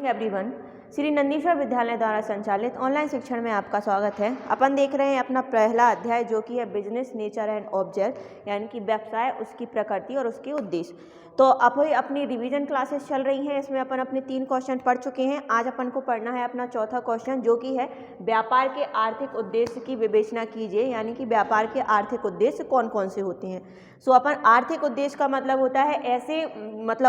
Everyone, Shri Nandishwar विद्यालय द्वारा संचालित ऑनलाइन शिक्षण में आपका स्वागत है। अपन देख रहे हैं अपना पहला अध्याय जो कि है बिजनेस नेचर एंड ऑब्जेक्ट, यानी कि व्यवसाय, उसकी प्रकृति और उसके उद्देश्य। तो अभी अपनी रिवीजन क्लासेस चल रही हैं, इसमें अपन अपने 3 क्वेश्चन पढ़ चुके हैं। आज अपन को पढ़ना है अपना चौथा क्वेश्चन जो कि है व्यापार के आर्थिक उद्देश्य की विवेचना कीजिए, यानी कि व्यापार के आर्थिक उद्देश्य कौन कौन से होते हैं। सो अपन आर्थिक उद्देश्य का मतलब होता है ऐसे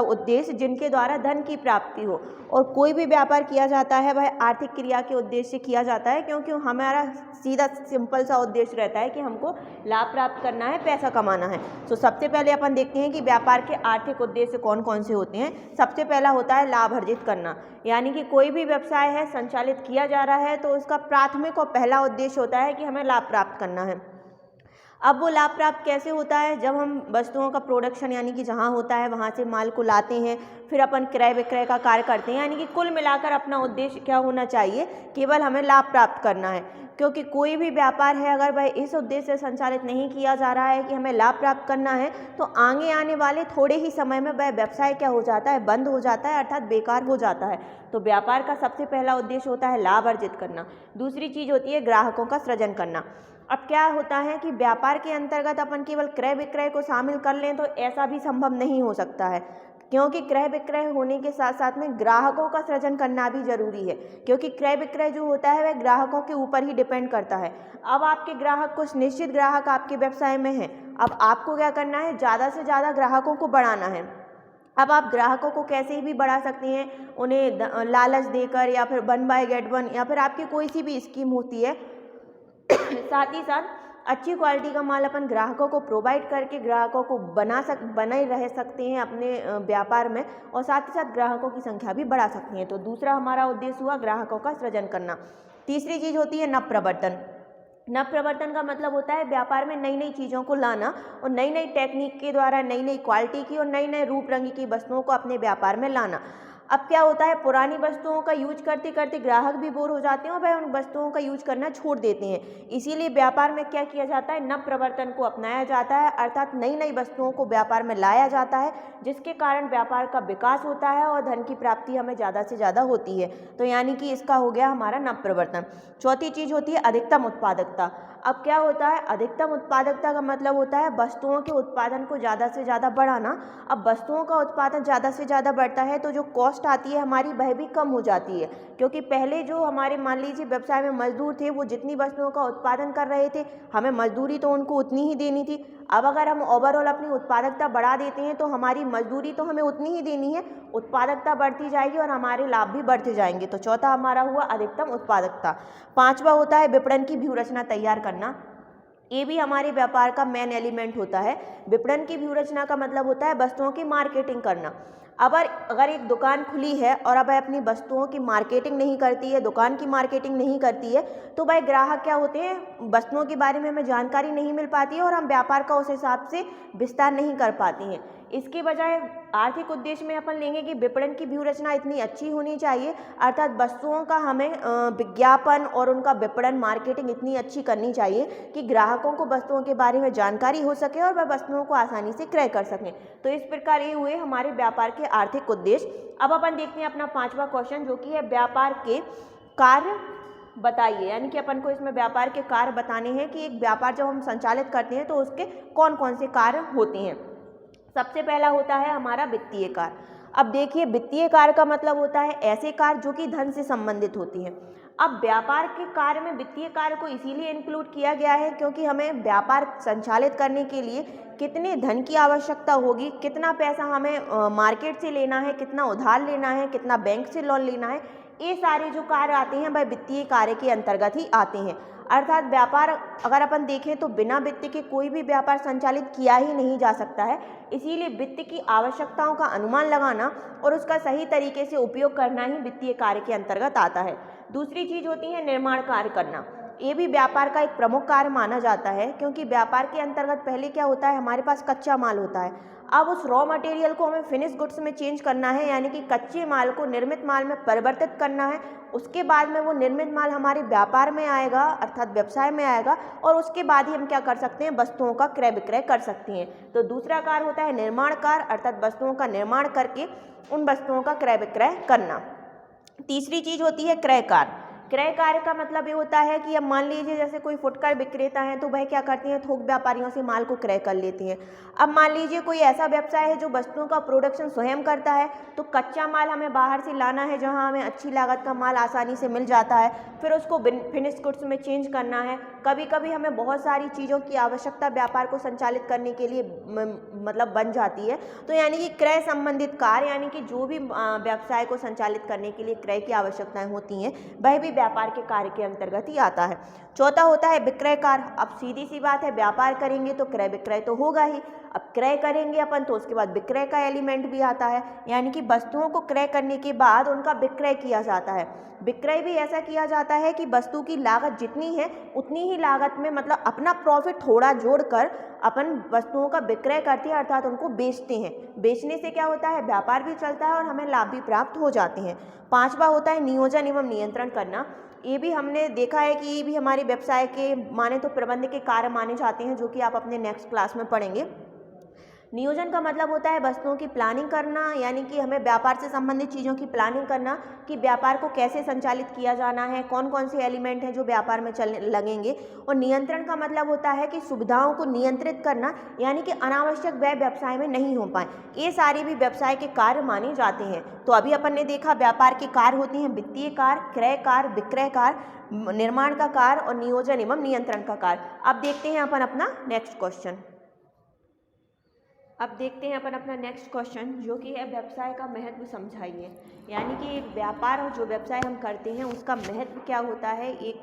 उद्देश्य जिनके द्वारा धन की प्राप्ति हो, और कोई भी व्यापार किया जाता है वह आर्थिक क्रिया के उद्देश्य से किया जाता है, क्योंकि हमारा सीधा सिंपल सा उद्देश्य रहता है कि हमको लाभ प्राप्त करना है, पैसा कमाना है। तो सबसे पहले अपन देखते हैं कि व्यापार के आर्थिक उद्देश्य कौन कौन से होते हैं। सबसे पहला होता है लाभ अर्जित करना, यानी कि कोई भी व्यवसाय है संचालित किया जा रहा है तो उसका प्राथमिक और पहला उद्देश्य होता है कि हमें लाभ प्राप्त करना है। अब वो लाभ प्राप्त कैसे होता है? जब हम वस्तुओं का प्रोडक्शन यानी कि जहाँ होता है वहाँ से माल को लाते हैं, फिर अपन क्रय विक्रय का कार्य करते हैं, यानी कि कुल मिलाकर अपना उद्देश्य क्या होना चाहिए? केवल हमें लाभ प्राप्त करना है। क्योंकि कोई भी व्यापार है अगर वह इस उद्देश्य से संचालित नहीं किया जा रहा है कि हमें लाभ प्राप्त करना है, तो आगे आने वाले थोड़े ही समय में वह व्यवसाय क्या हो जाता है? बंद हो जाता है, अर्थात बेकार हो जाता है। तो व्यापार का सबसे पहला उद्देश्य होता है लाभ अर्जित करना। दूसरी चीज़ होती है ग्राहकों का सृजन करना। अब क्या होता है कि व्यापार के अंतर्गत अपन केवल क्रय विक्रय को शामिल कर लें तो ऐसा भी संभव नहीं हो सकता है, क्योंकि क्रय विक्रय होने के साथ साथ में ग्राहकों का सृजन करना भी जरूरी है, क्योंकि क्रय विक्रय जो होता है वह ग्राहकों के ऊपर ही डिपेंड करता है। अब आपके ग्राहक, कुछ निश्चित ग्राहक आपके व्यवसाय में हैं, अब आपको क्या करना है? ज़्यादा से ज़्यादा ग्राहकों को बढ़ाना है। अब आप ग्राहकों को कैसे भी बढ़ा सकते हैं? उन्हें लालच देकर, या फिर 1 बाय गेट 1, या फिर आपकी कोई सी भी स्कीम होती है। साथ ही साथ अच्छी क्वालिटी का माल अपन ग्राहकों को प्रोवाइड करके ग्राहकों को बने रह सकते हैं अपने व्यापार में, और साथ ही साथ ग्राहकों की संख्या भी बढ़ा सकते हैं। तो दूसरा हमारा उद्देश्य हुआ ग्राहकों का सृजन करना। तीसरी चीज़ होती है नव प्रवर्तन। नव प्रवर्तन का मतलब होता है व्यापार में नई नई चीज़ों को लाना, और नई नई टेक्निक के द्वारा नई नई क्वालिटी की और नई नए रूप रंग की वस्तुओं को अपने व्यापार में लाना। अब क्या होता है, पुरानी वस्तुओं का यूज करते करते ग्राहक भी बोर हो जाते हैं और वह उन वस्तुओं का यूज करना छोड़ देते हैं। इसीलिए व्यापार में क्या किया जाता है? नव प्रवर्तन को अपनाया जाता है, अर्थात नई नई वस्तुओं को व्यापार में लाया जाता है, जिसके कारण व्यापार का विकास होता है और धन की प्राप्ति हमें ज़्यादा से ज़्यादा होती है। तो यानी कि इसका हो गया हमारा नव प्रवर्तन। चौथी चीज़ होती है अधिकतम उत्पादकता। अब क्या होता है? अधिकतम उत्पादकता का मतलब होता है वस्तुओं के उत्पादन को ज़्यादा से ज़्यादा बढ़ाना। अब वस्तुओं का उत्पादन ज़्यादा से ज़्यादा बढ़ता है तो जो कॉस्ट आती है हमारी वह भी कम हो जाती है, क्योंकि पहले जो हमारे मान लीजिए व्यवसाय में मजदूर थे, वो जितनी वस्तुओं का उत्पादन कर रहे थे हमें मजदूरी तो उनको उतनी ही देनी थी। अब अगर हम ओवरऑल अपनी उत्पादकता बढ़ा देते हैं तो हमारी मजदूरी तो हमें उतनी ही देनी है, उत्पादकता बढ़ती जाएगी और हमारे लाभ भी बढ़ते जाएंगे। तो चौथा हमारा हुआ अधिकतम उत्पादकता। पांचवा होता है विपणन की व्यूह रचना तैयार करना। ये भी हमारे व्यापार का मेन एलिमेंट होता है। विपणन की व्यूह रचना का मतलब होता है वस्तुओं की मार्केटिंग करना। अगर एक दुकान खुली है और अब अपनी वस्तुओं की मार्केटिंग नहीं करती है, दुकान की मार्केटिंग नहीं करती है, तो भाई ग्राहक क्या होते हैं? वस्तुओं के बारे में हमें जानकारी नहीं मिल पाती है और हम व्यापार का उस हिसाब से विस्तार नहीं कर पाते हैं। इसके बजाय आर्थिक उद्देश्य में अपन लेंगे कि विपणन की व्यूह रचना इतनी अच्छी होनी चाहिए, अर्थात वस्तुओं का हमें विज्ञापन और उनका विपणन, मार्केटिंग इतनी अच्छी करनी चाहिए कि ग्राहकों को वस्तुओं के बारे में जानकारी हो सके और वह वस्तुओं को आसानी से क्रय कर सकें। तो इस प्रकार ये हुए हमारे व्यापार के आर्थिक उद्देश्य। अब अपन देखते हैं अपना 5वां क्वेश्चन जो कि है व्यापार के कार्य बताइए, यानी कि अपन को इसमें व्यापार के कार्य बताने हैं कि एक व्यापार जब हम संचालित करते हैं तो उसके कौन कौन से कार्य होते हैं। सबसे पहला होता है हमारा वित्तीय कार्य। अब देखिए, वित्तीय कार्य का मतलब होता है ऐसे कार्य जो कि धन से संबंधित होती हैं। अब व्यापार के कार्य में वित्तीय कार्य को इसीलिए इंक्लूड किया गया है क्योंकि हमें व्यापार संचालित करने के लिए कितने धन की आवश्यकता होगी, कितना पैसा हमें मार्केट से लेना है, कितना उधार लेना है, कितना बैंक से लोन लेना है, ये सारे जो कार्य आते हैं वह वित्तीय कार्य के अंतर्गत ही आते हैं। अर्थात व्यापार अगर अपन देखें तो बिना वित्त के कोई भी व्यापार संचालित किया ही नहीं जा सकता है। इसीलिए वित्त की आवश्यकताओं का अनुमान लगाना और उसका सही तरीके से उपयोग करना ही वित्तीय कार्य के अंतर्गत आता है। दूसरी चीज़ होती है निर्माण कार्य करना। ये भी व्यापार का एक प्रमुख कार्य माना जाता है, क्योंकि व्यापार के अंतर्गत पहले क्या होता है, हमारे पास कच्चा माल होता है। अब उस रॉ मटेरियल को हमें फिनिश गुड्स में चेंज करना है, यानी कि कच्चे माल को निर्मित माल में परिवर्तित करना है। उसके बाद में वो निर्मित माल हमारे व्यापार में आएगा, अर्थात व्यवसाय में आएगा, और उसके बाद ही हम क्या कर सकते हैं, वस्तुओं का क्रय विक्रय कर सकते हैं। तो दूसरा कार्य होता है निर्माण कार्य, अर्थात वस्तुओं का निर्माण करके उन वस्तुओं का क्रय विक्रय करना। तीसरी चीज़ होती है क्रय कार्य। क्रय कार्य का मतलब ये होता है कि अब मान लीजिए जैसे कोई फुटकर विक्रेता हैं तो वह क्या करते हैं, थोक व्यापारियों से माल को क्रय कर लेती हैं। अब मान लीजिए कोई ऐसा व्यवसाय है जो वस्तुओं का प्रोडक्शन स्वयं करता है, तो कच्चा माल हमें बाहर से लाना है जहां हमें अच्छी लागत का माल आसानी से मिल जाता है, फिर उसको फिनिश गुड्स में चेंज करना है। कभी कभी हमें बहुत सारी चीज़ों की आवश्यकता व्यापार को संचालित करने के लिए मतलब बन जाती है। तो यानी कि क्रय संबंधित कार्य, यानी कि जो भी व्यवसाय को संचालित करने के लिए क्रय की आवश्यकताएं होती हैं वह भी व्यापार के कार्य के अंतर्गत ही आता है। चौथा होता है विक्रय कार्य। अब सीधी सी बात है, व्यापार करेंगे तो क्रय विक्रय तो होगा ही। अब क्रय करेंगे अपन तो उसके बाद विक्रय का एलिमेंट भी आता है, यानी कि वस्तुओं को क्रय करने के बाद उनका विक्रय किया जाता है। विक्रय भी ऐसा किया जाता है कि वस्तु की लागत जितनी है उतनी ही लागत में मतलब अपना प्रॉफिट थोड़ा जोड़कर अपन वस्तुओं का विक्रय करते हैं, अर्थात उनको बेचते हैं। बेचने से क्या होता है, व्यापार भी चलता है और हमें लाभ भी प्राप्त हो जाते हैं। पांचवा होता है नियोजन एवं नियंत्रण करना। ये भी हमने देखा है कि ये भी हमारे व्यवसाय के माने तो प्रबंध के कार्य माने जाते हैं, जो कि आप अपने नेक्स्ट क्लास में पढ़ेंगे। नियोजन का मतलब होता है वस्तुओं की प्लानिंग करना, यानी कि हमें व्यापार से संबंधित चीज़ों की प्लानिंग करना कि व्यापार को कैसे संचालित किया जाना है, कौन कौन से एलिमेंट हैं जो व्यापार में चलने लगेंगे। और नियंत्रण का मतलब होता है कि सुविधाओं को नियंत्रित करना, यानी कि अनावश्यक व्यय व्यवसाय में नहीं हो पाए। ये सारे भी व्यवसाय के कार्य माने जाते हैं। तो अभी अपन ने देखा व्यापार के कार्य होते हैं वित्तीय कार्य, क्रय कार्य, विक्रय कार्य, निर्माण का कार्य और नियोजन एवं नियंत्रण का कार्य। अब देखते हैं अपन अपना नेक्स्ट क्वेश्चन। अब देखते हैं अपन अपना नेक्स्ट क्वेश्चन, जो कि है व्यवसाय का महत्व समझाइए। यानी कि एक व्यापार और जो व्यवसाय हम करते हैं उसका महत्व क्या होता है, एक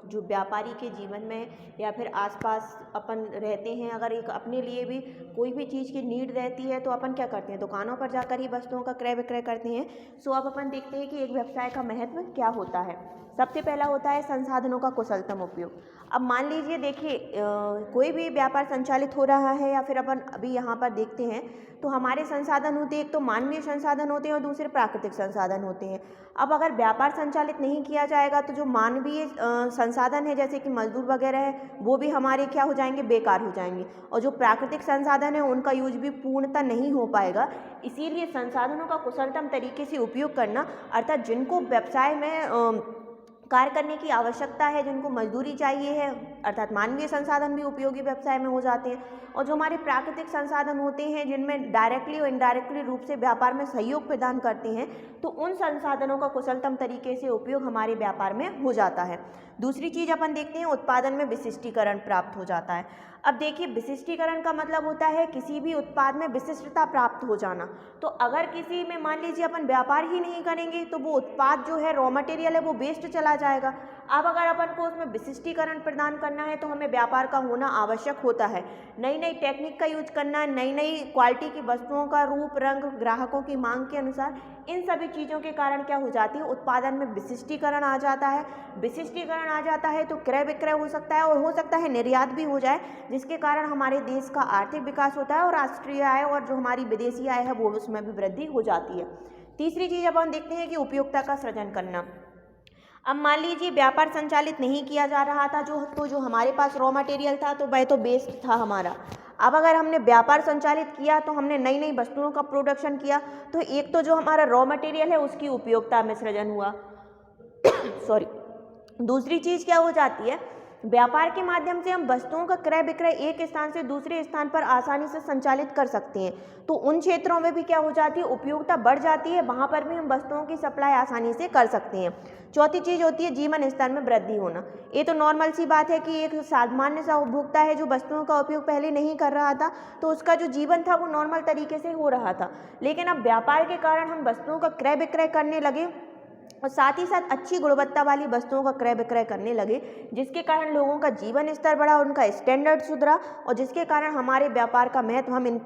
जो व्यापारी के जीवन में या फिर आसपास अपन रहते हैं, अगर एक अपने लिए भी कोई भी चीज़ की नीड रहती है तो अपन क्या करते हैं, दुकानों पर जाकर ही वस्तुओं का क्रय विक्रय करते हैं। सो अब अपन देखते हैं कि एक व्यवसाय का महत्व क्या होता है। सबसे पहला होता है संसाधनों का कुशलतम उपयोग। अब मान लीजिए देखिए कोई भी व्यापार संचालित हो रहा है या फिर अपन अभी यहाँ पर देखते हैं तो हमारे संसाधन होते हैं, एक तो मानवीय संसाधन होते हैं और दूसरे प्राकृतिक संसाधन होते हैं। अब अगर व्यापार संचालित नहीं किया जाएगा तो जो मानवीय संसाधन है जैसे कि मजदूर वगैरह है वो भी हमारे क्या हो जाएंगे, बेकार हो जाएंगे, और जो प्राकृतिक संसाधन है उनका यूज भी पूर्णतः नहीं हो पाएगा। इसीलिए संसाधनों का कुशलतम तरीके से उपयोग करना, अर्थात जिनको व्यवसाय में कार्य करने की आवश्यकता है, जिनको मजदूरी चाहिए है, अर्थात मानवीय संसाधन भी उपयोगी व्यवसाय में हो जाते हैं। और जो हमारे प्राकृतिक संसाधन होते हैं जिनमें डायरेक्टली और इनडायरेक्टली रूप से व्यापार में सहयोग प्रदान करते हैं, तो उन संसाधनों का कुशलतम तरीके से उपयोग हमारे व्यापार में हो जाता है। दूसरी चीज़ अपन देखते हैं, उत्पादन में विशिष्टीकरण प्राप्त हो जाता है। अब देखिए विशिष्टीकरण का मतलब होता है किसी भी उत्पाद में विशिष्टता प्राप्त हो जाना। तो अगर किसी में मान लीजिए अपन व्यापार ही नहीं करेंगे तो वो उत्पाद जो है रॉ मटेरियल है वो वेस्ट चला जाएगा। अब अगर अपन को उसमें विशिष्टीकरण प्रदान करना है तो हमें व्यापार का होना आवश्यक होता है। नई नई टेक्निक का यूज करना है, नई नई क्वालिटी की वस्तुओं का रूप रंग ग्राहकों की मांग के अनुसार, इन सभी चीज़ों के कारण क्या हो जाती है, उत्पादन में विशिष्टीकरण आ जाता है। विशिष्टीकरण आ जाता है तो क्रय विक्रय हो सकता है और हो सकता है निर्यात भी हो जाए, जिसके कारण हमारे देश का आर्थिक विकास होता है और राष्ट्रीय आय और जो हमारी विदेशी आय है वो उसमें भी वृद्धि हो जाती है। तीसरी चीज़ अब हम देखते हैं कि उपयोगिता का सृजन करना। अब मान लीजिए व्यापार संचालित नहीं किया जा रहा था, जो हमारे पास रॉ मटेरियल था तो वह तो वेस्ट था हमारा। अब अगर हमने व्यापार संचालित किया तो हमने नई नई वस्तुओं का प्रोडक्शन किया, तो एक तो जो हमारा रॉ मटेरियल है उसकी उपयोगिता में सृजन हुआ सॉरी। दूसरी चीज़ क्या हो जाती है, व्यापार के माध्यम से हम वस्तुओं का क्रय विक्रय एक स्थान से दूसरे स्थान पर आसानी से संचालित कर सकते हैं। तो उन क्षेत्रों में भी क्या हो जाती है, उपयोगिता बढ़ जाती है, वहाँ पर भी हम वस्तुओं की सप्लाई आसानी से कर सकते हैं। चौथी चीज़ होती है जीवन स्तर में वृद्धि होना। ये तो नॉर्मल सी बात है कि एक सामान्य सा उपभोक्ता है जो वस्तुओं का उपयोग पहले नहीं कर रहा था, तो उसका जो जीवन था वो नॉर्मल तरीके से हो रहा था। लेकिन अब व्यापार के कारण हम वस्तुओं का क्रय विक्रय करने लगे और साथ ही साथ अच्छी गुणवत्ता वाली वस्तुओं का क्रय विक्रय करने लगे, जिसके कारण लोगों का जीवन स्तर बढ़ा, उनका स्टैंडर्ड सुधरा, और जिसके कारण हमारे व्यापार का महत्व हम इन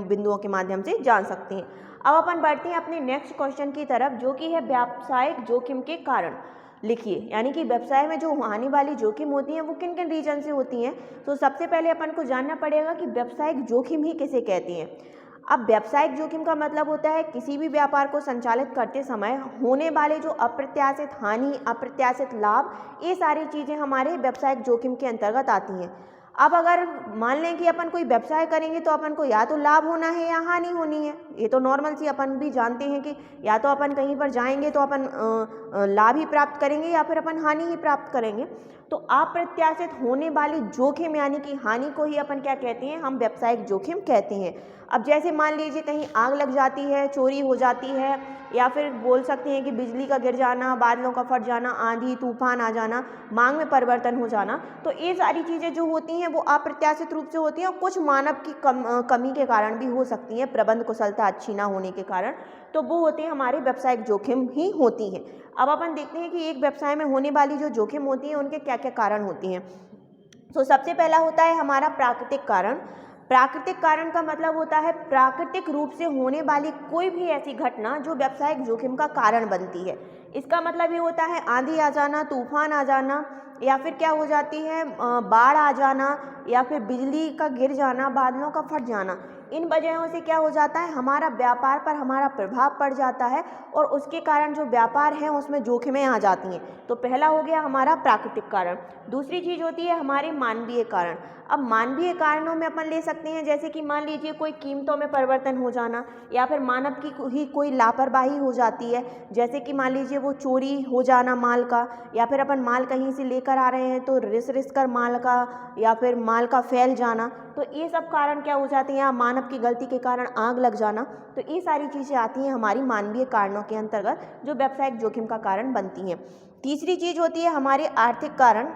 बिंदुओं के माध्यम से जान सकते हैं। अब अपन बढ़ते हैं अपने नेक्स्ट क्वेश्चन की तरफ, जो कि है व्यावसायिक जोखिम के कारण लिखिए। यानी कि व्यवसाय में जो आने वाली जोखिम होती हैं वो किन किन रीजन से होती हैं। तो सबसे पहले अपन को जानना पड़ेगा कि व्यावसायिक जोखिम ही किसे कहते हैं। अब व्यावसायिक जोखिम का मतलब होता है किसी भी व्यापार को संचालित करते समय होने वाले जो अप्रत्याशित हानि, अप्रत्याशित लाभ, ये सारी चीज़ें हमारे व्यावसायिक जोखिम के अंतर्गत आती हैं। अब अगर मान लें कि अपन कोई व्यवसाय करेंगे तो अपन को या तो लाभ होना है या हानि होनी है। ये तो नॉर्मल सी अपन भी जानते हैं कि या तो अपन कहीं पर जाएंगे तो अपन लाभ ही प्राप्त करेंगे या फिर अपन हानि ही प्राप्त करेंगे। तो अप्रत्याशित होने वाली जोखिम यानी कि हानि को ही अपन क्या कहते हैं, हम व्यावसायिक जोखिम कहते हैं। अब जैसे मान लीजिए कहीं आग लग जाती है, चोरी हो जाती है, या फिर बोल सकते हैं कि बिजली का गिर जाना, बादलों का फट जाना, आंधी तूफान आ जाना, मांग में परिवर्तन हो जाना, तो ये सारी चीज़ें जो होती हैं वो अप्रत्याशित रूप से होती हैं और कुछ मानव की कमी के कारण भी हो सकती हैं, प्रबंध कुशलता अच्छी ना होने के कारण, तो वो होते हैं हमारे व्यावसायिक जोखिम ही होती हैं। अब अपन देखते हैं कि एक व्यवसाय में होने वाली जो जोखिम होती है उनके क्या क्या कारण होते हैं। तो सबसे पहला होता है हमारा प्राकृतिक कारण। प्राकृतिक कारण का मतलब होता है प्राकृतिक रूप से होने वाली कोई भी ऐसी घटना जो व्यावसायिक जोखिम का कारण बनती है। इसका मतलब ये होता है आंधी आ जाना, तूफान आ जाना, या फिर क्या हो जाती है बाढ़ आ जाना, या फिर बिजली का गिर जाना, बादलों का फट जाना। इन वजहों से क्या हो जाता है, हमारा व्यापार पर हमारा प्रभाव पड़ जाता है और उसके कारण जो व्यापार है उसमें जोखिमें आ जाती हैं। तो पहला हो गया हमारा प्राकृतिक कारण। दूसरी चीज़ होती है हमारे मानवीय कारण। अब मानवीय कारणों में अपन ले सकते हैं जैसे कि मान लीजिए कोई कीमतों में परिवर्तन हो जाना, या फिर मानव की ही कोई लापरवाही हो जाती है, जैसे कि मान लीजिए वो चोरी हो जाना माल का, या फिर अपन माल कहीं से लेकर आ रहे हैं तो रिस कर माल का या फिर माल का फैल जाना, तो ये सब कारण क्या हो जाते हैं, या मानव की गलती के कारण आग लग जाना। तो ये सारी चीज़ें आती हैं हमारी मानवीय कारणों के अंतर्गत जो व्यावसायिक जोखिम का कारण बनती हैं। तीसरी चीज़ होती है हमारे आर्थिक कारण।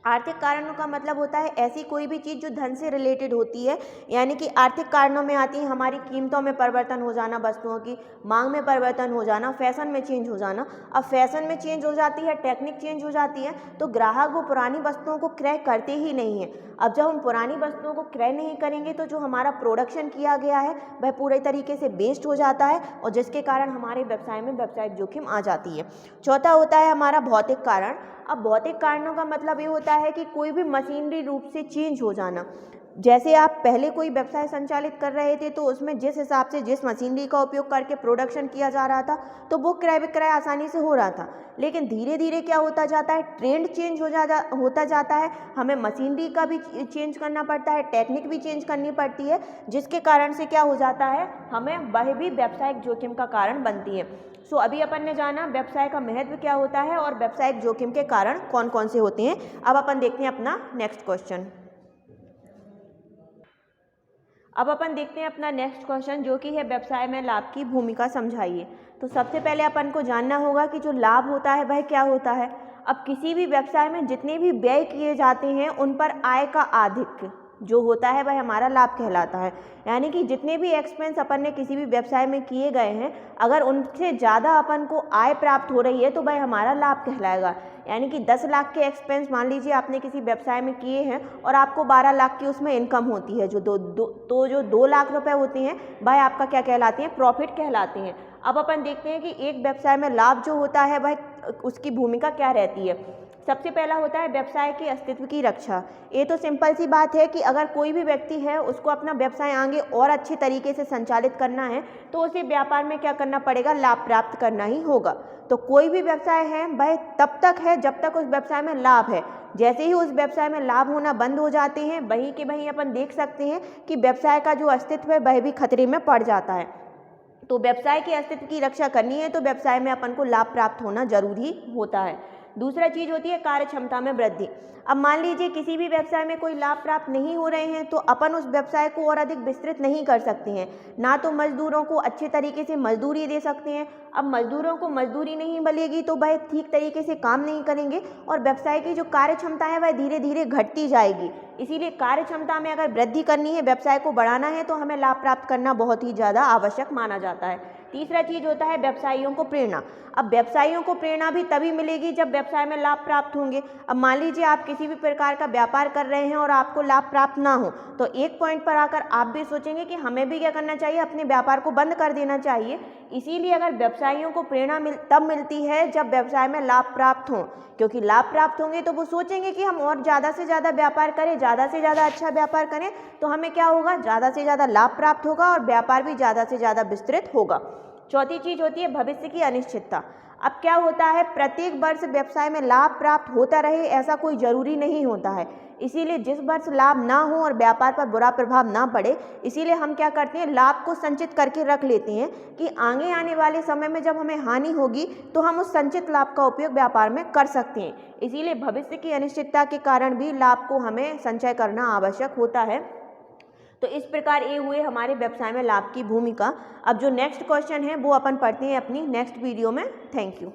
आर्थिक कारणों का मतलब होता है ऐसी कोई भी चीज़ जो धन से रिलेटेड होती है, यानी कि आर्थिक कारणों में आती है हमारी कीमतों में परिवर्तन हो जाना, वस्तुओं की मांग में परिवर्तन हो जाना, फैशन में चेंज हो जाना। अब फैशन में चेंज हो जाती है, टेक्निक चेंज हो जाती है, तो ग्राहक वो पुरानी वस्तुओं को क्रय करते ही नहीं है। अब जब हम पुरानी वस्तुओं को क्रय नहीं करेंगे तो जो हमारा प्रोडक्शन किया गया है वह पूरे तरीके से वेस्ट हो जाता है और जिसके कारण हमारे व्यवसाय में व्यावसायिक जोखिम आ जाती है। चौथा होता है हमारा भौतिक कारण। अब भौतिक कारणों का मतलब ये होता है कि कोई भी मशीनरी रूप से चेंज हो जाना। जैसे आप पहले कोई व्यवसाय संचालित कर रहे थे तो उसमें जिस हिसाब से जिस मशीनरी का उपयोग करके प्रोडक्शन किया जा रहा था तो वो क्रय विक्रय आसानी से हो रहा था, लेकिन धीरे धीरे क्या होता जाता है, ट्रेंड चेंज होता जाता है, हमें मशीनरी का भी चेंज करना पड़ता है, टेक्निक भी चेंज करनी पड़ती है, जिसके कारण से क्या हो जाता है, हमें वह भी व्यावसायिक जोखिम का कारण बनती है। सो अभी अपन ने जाना व्यवसाय का महत्व क्या होता है और व्यावसायिक जोखिम के कारण कौन कौन से होते हैं। अब अपन देखते हैं अपना नेक्स्ट क्वेश्चन। अब अपन देखते हैं अपना नेक्स्ट क्वेश्चन जो कि है व्यवसाय में लाभ की भूमिका समझाइए। तो सबसे पहले अपन को जानना होगा कि जो लाभ होता है वह क्या होता है। अब किसी भी व्यवसाय में जितने भी व्यय किए जाते हैं उन पर आय का आधिक्य जो होता है वह हमारा लाभ कहलाता है। यानी कि जितने भी एक्सपेंस अपन ने किसी भी व्यवसाय में किए गए हैं, अगर उनसे ज़्यादा अपन को आय प्राप्त हो रही है तो वह हमारा लाभ कहलाएगा। यानी कि 10 लाख के एक्सपेंस मान लीजिए आपने किसी व्यवसाय में किए हैं और आपको 12 लाख की उसमें इनकम होती है, जो जो 2 लाख रुपए होते हैं वह आपका क्या कहलाते हैं, प्रॉफिट कहलाते हैं। अब अपन देखते हैं कि एक व्यवसाय में लाभ जो होता है वह उसकी भूमिका क्या रहती है। सबसे पहला होता है व्यवसाय के अस्तित्व की रक्षा। ये तो सिंपल सी बात है कि अगर कोई भी व्यक्ति है उसको अपना व्यवसाय आगे और अच्छे तरीके से संचालित करना है तो उसे व्यापार में क्या करना पड़ेगा, लाभ प्राप्त करना ही होगा। तो कोई भी व्यवसाय है वह तब तक है जब तक उस व्यवसाय में लाभ है। जैसे ही उस व्यवसाय में लाभ होना बंद हो जाते हैं वहीं के वहीं अपन देख सकते हैं कि व्यवसाय का जो अस्तित्व है वह भी खतरे में पड़ जाता है। तो व्यवसाय के अस्तित्व की रक्षा करनी है तो व्यवसाय में अपन को लाभ प्राप्त होना जरूरी होता है। दूसरा चीज़ होती है कार्य क्षमता में वृद्धि। अब मान लीजिए किसी भी व्यवसाय में कोई लाभ प्राप्त नहीं हो रहे हैं तो अपन उस व्यवसाय को और अधिक विस्तृत नहीं कर सकते हैं, ना तो मजदूरों को अच्छे तरीके से मजदूरी दे सकते हैं। अब मजदूरों को मजदूरी नहीं मिलेगी तो वह ठीक तरीके से काम नहीं करेंगे और व्यवसाय की जो कार्य क्षमता है वह धीरे धीरे घटती जाएगी। इसीलिए कार्य क्षमता में अगर वृद्धि करनी है, व्यवसाय को बढ़ाना है तो हमें लाभ प्राप्त करना बहुत ही ज़्यादा आवश्यक माना जाता है। तीसरा चीज़ होता है व्यवसायियों को प्रेरणा। अब व्यवसायियों को प्रेरणा भी तभी मिलेगी जब व्यवसाय में लाभ प्राप्त होंगे। अब मान लीजिए आप किसी भी प्रकार का व्यापार कर रहे हैं और आपको लाभ प्राप्त ना हो तो एक पॉइंट पर आकर आप भी सोचेंगे कि हमें भी क्या करना चाहिए, अपने व्यापार को बंद कर देना चाहिए। इसीलिए अगर व्यवसायियों को प्रेरणा तब मिलती है जब व्यवसाय में लाभ प्राप्त हो, क्योंकि लाभ प्राप्त होंगे तो वो सोचेंगे कि हम और ज़्यादा से ज़्यादा व्यापार करें, ज़्यादा से ज़्यादा अच्छा व्यापार करें, तो हमें क्या होगा, ज़्यादा से ज़्यादा लाभ प्राप्त होगा और व्यापार भी ज़्यादा से ज़्यादा विस्तृत होगा। चौथी चीज़ होती है भविष्य की अनिश्चितता। अब क्या होता है, प्रत्येक वर्ष व्यवसाय में लाभ प्राप्त होता रहे ऐसा कोई ज़रूरी नहीं होता है, इसीलिए जिस वर्ष लाभ ना हो और व्यापार पर बुरा प्रभाव ना पड़े, इसीलिए हम क्या करते हैं, लाभ को संचित करके रख लेते हैं कि आगे आने वाले समय में जब हमें हानि होगी तो हम उस संचित लाभ का उपयोग व्यापार में कर सकते हैं। इसीलिए भविष्य की अनिश्चितता के कारण भी लाभ को हमें संचय करना आवश्यक होता है। तो इस प्रकार ये हुए हमारे व्यवसाय में लाभ की भूमिका। अब जो नेक्स्ट क्वेश्चन है वो अपन पढ़ते हैं अपनी नेक्स्ट वीडियो में। Thank you.